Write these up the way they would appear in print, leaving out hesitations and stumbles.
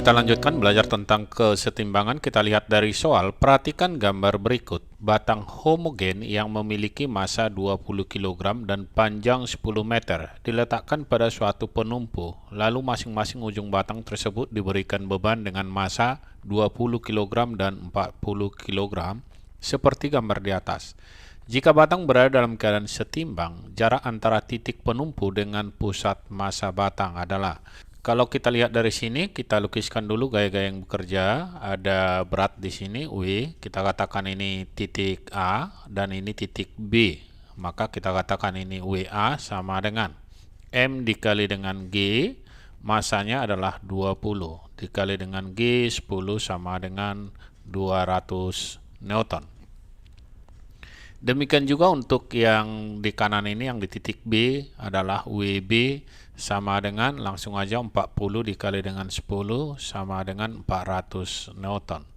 Kita lanjutkan belajar tentang kesetimbangan. Kita lihat dari soal. Perhatikan gambar berikut. Batang homogen yang memiliki massa 20 kg dan panjang 10 meter diletakkan pada suatu penumpu. Lalu masing-masing ujung batang tersebut diberikan beban dengan massa 20 kg dan 40 kg seperti gambar di atas. Jika batang berada dalam keadaan setimbang, jarak antara titik penumpu dengan pusat massa batang adalah. Kalau kita lihat dari sini, kita lukiskan dulu gaya-gaya yang bekerja. Ada berat di sini, W. Kita katakan ini titik A dan ini titik B. Maka kita katakan ini WA sama dengan M dikali dengan G, masanya adalah 20. Dikali dengan G, 10 sama dengan 200 Newton. Demikian juga untuk yang di kanan ini, yang di titik B adalah WB sama dengan, langsung aja 40 dikali dengan 10 sama dengan 400 Newton.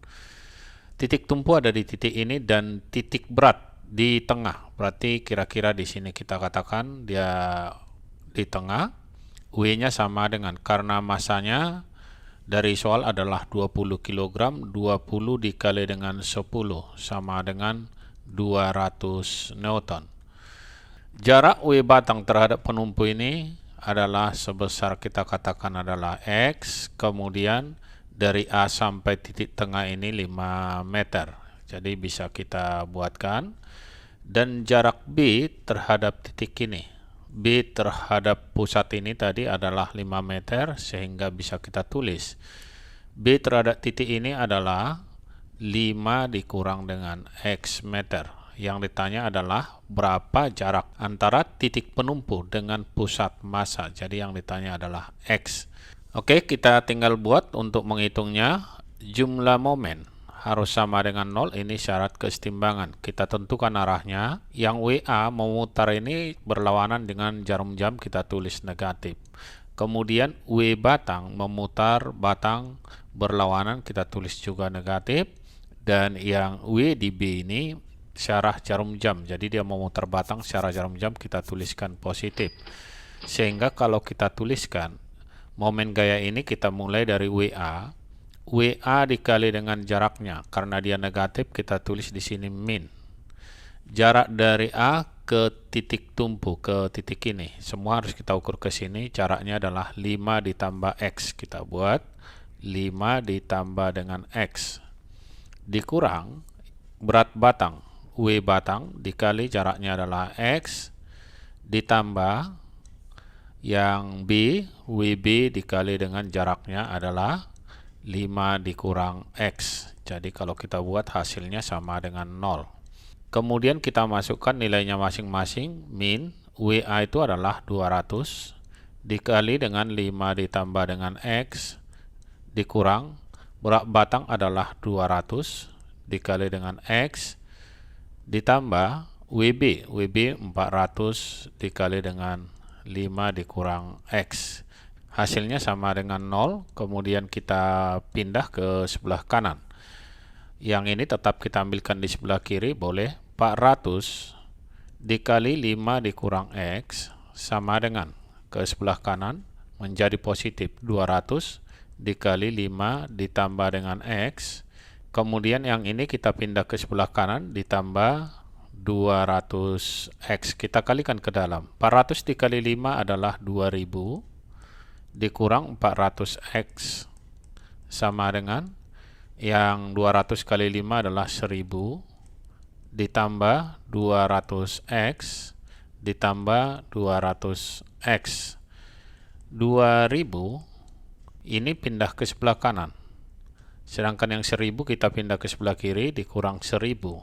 Titik tumpu ada di titik ini dan titik berat di tengah. Berarti kira-kira di sini kita katakan dia di tengah. W-nya sama dengan, karena masanya dari soal adalah 20 kg, 20 dikali dengan 10 sama dengan 200 Newton. Jarak W batang terhadap penumpu ini adalah sebesar, kita katakan adalah X, kemudian dari A sampai titik tengah ini 5 meter. Jadi bisa kita buatkan. Dan jarak B terhadap titik ini, B terhadap pusat ini tadi adalah 5 meter, sehingga bisa kita tulis B terhadap titik ini adalah 5 dikurang dengan X meter. Yang ditanya adalah berapa jarak antara titik penumpu dengan pusat massa. Jadi yang ditanya adalah X. Oke, kita tinggal buat untuk menghitungnya. Jumlah momen harus sama dengan 0. Ini syarat kesetimbangan. Kita tentukan arahnya. Yang WA memutar ini berlawanan dengan jarum jam, kita tulis negatif. Kemudian W batang memutar batang berlawanan, kita tulis juga negatif. Dan yang W di B ini syarah jarum jam, jadi dia memutar batang secara jarum jam, kita tuliskan positif. Sehingga kalau kita tuliskan momen gaya ini, kita mulai dari WA dikali dengan jaraknya, karena dia negatif kita tulis di sini min. Jarak dari A ke titik tumpu, ke titik ini, semua harus kita ukur ke sini. Jaraknya adalah 5 ditambah X. Kita buat 5 ditambah dengan X dikurang berat batang, W batang, dikali jaraknya adalah X, ditambah yang B, WB dikali dengan jaraknya adalah 5 dikurang X. Jadi kalau kita buat hasilnya sama dengan 0. Kemudian kita masukkan nilainya masing-masing. Min, WA itu adalah 200 dikali dengan 5 ditambah dengan X, dikurang berat batang adalah 200 dikali dengan X, ditambah WB 400 dikali dengan 5 dikurang X. Hasilnya sama dengan 0. Kemudian kita pindah ke sebelah kanan. Yang ini tetap kita ambilkan di sebelah kiri, boleh. 400 dikali 5 dikurang X sama dengan, ke sebelah kanan menjadi positif, 200 dikali 5 ditambah dengan X. Kemudian yang ini kita pindah ke sebelah kanan, ditambah 200X. Kita kalikan ke dalam. 400 dikali 5 adalah 2000 dikurang 400X sama dengan, yang 200 kali 5 adalah 1000 ditambah 200X ditambah 200X. 2000 ini pindah ke sebelah kanan, sedangkan yang 1000 kita pindah ke sebelah kiri, dikurang 1000.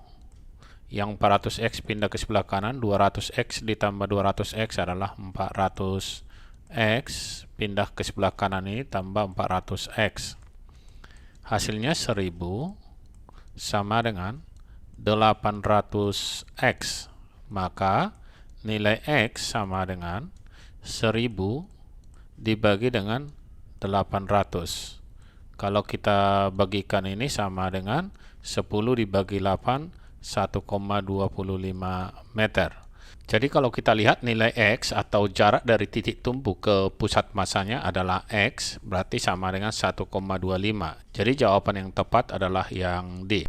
Yang 400X pindah ke sebelah kanan, 200X ditambah 200X adalah 400X, pindah ke sebelah kanan ini tambah 400X. Hasilnya 1000 sama dengan 800X. Maka nilai X sama dengan 1000 dibagi dengan 800. Kalau kita bagikan ini sama dengan 10 dibagi 8, 1,25 meter. Jadi kalau kita lihat nilai X atau jarak dari titik tumpu ke pusat masanya adalah X, berarti sama dengan 1,25. Jadi jawaban yang tepat adalah yang D.